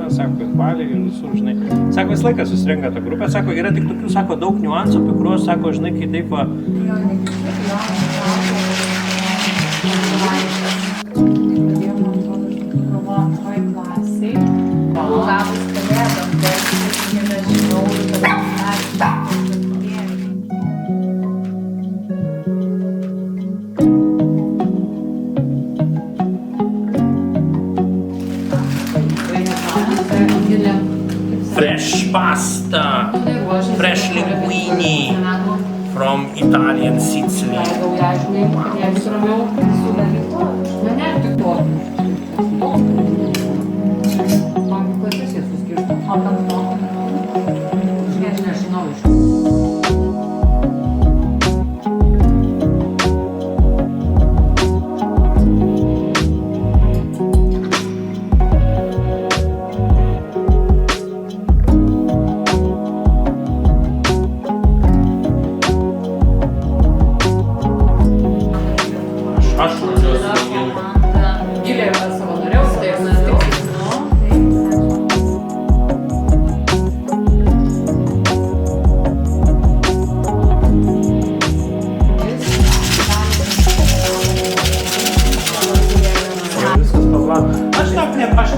gyvena, sako, kad Baly ir visur, žinai. Sako, vis laiką susirenka ta grupė, sako, yra tik tokių, sako, daug niuansų, apie kuriuos, sako, žinai, kai taip va... Fresh pasta, fresh linguini from Italian Sicily. Aš važiuosiu Gilė savanoriau, tai aš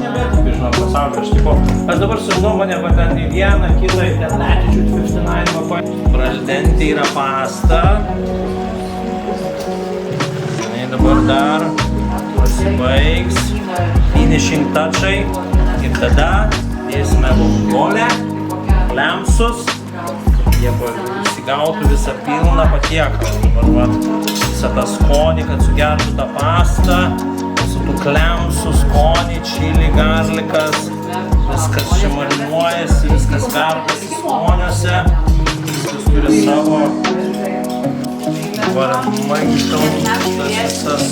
nebetikiu, žinau, pasaulio, aš dabar sužinau mane, va ten į vieną, kitą, į ten Latitude 59, va, Praždentė yra pasta. Dabar dar pasibaigs finishing touchai ir tada dėsime vongolę, lemsus, jie įsigautų visą pilną patiekalą. Dabar va, visą tą skonį, kad sugertų tą pastą, su tų klemsų skonį, čili, garlikas, viskas čia marinuojasi, viskas vertasi skoniuose, viskas turi savo. Dabar maišom visas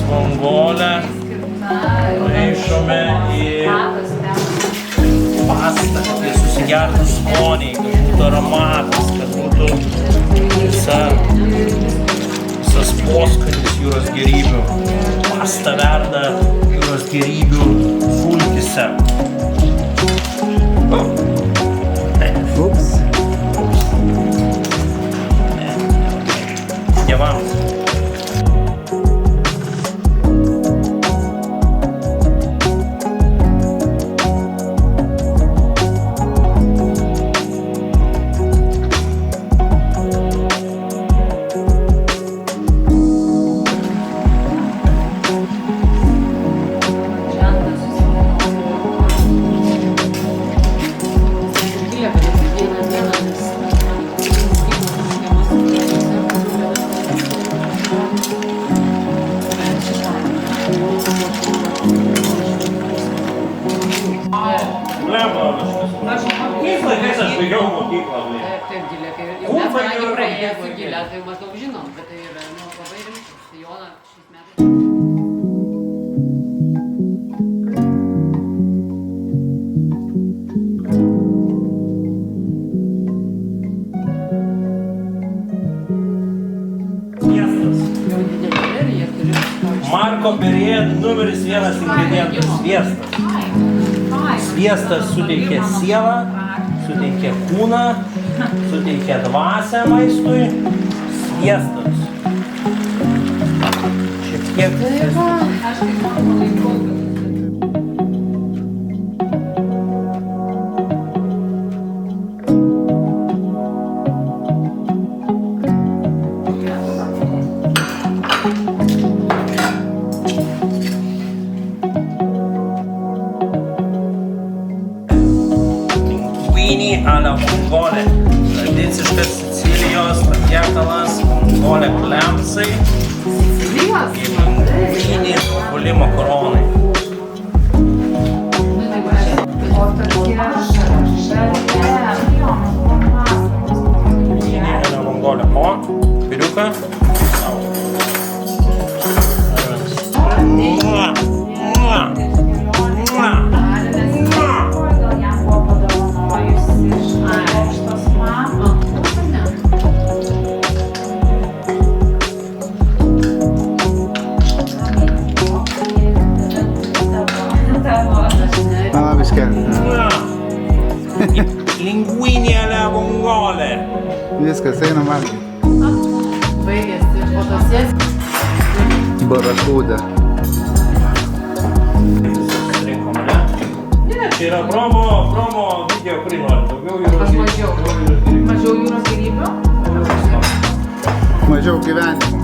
vongolę, maišome į pastą, kad jie susigertų skoniai, kad būtų aromatas, kad būtų visas poskonis jūros gėrybių. Pasta verda jūros gėrybių sultyse. Ups. Tėvams. Kokiais laikais aš baigiau mokyklą, blė? Taip, Gilė, kai jau mes kadangi praėjęs su Gilė, tai maždaug žinom, kad tai yra labai rimtas. Jona šiais metais. Marko Perrier numeris 1 ingredientas – sviestas. Sviestas suteikia sielą, suteikia kūną, suteikia dvasią maistui. Sviestas. Šiek tiek. Aš kaip man palaikau. Alla vongolė. Tradiciškas Sicilijos patiekalas, vongolė klemsai ir linguini obuolių makaronai. Linguini alla vongolė. O, piriuką. Kokia? Linguinė alle vongolė. Viskas, einam valgyti. Baigėsi fotosesija. Barakuda. Rinkom, ne? Ne, čia yra promo video, kurį nori. Daugiau jūros Aš mažiau. Mažiau jūros gėrybių? Mažiau gyvenimo.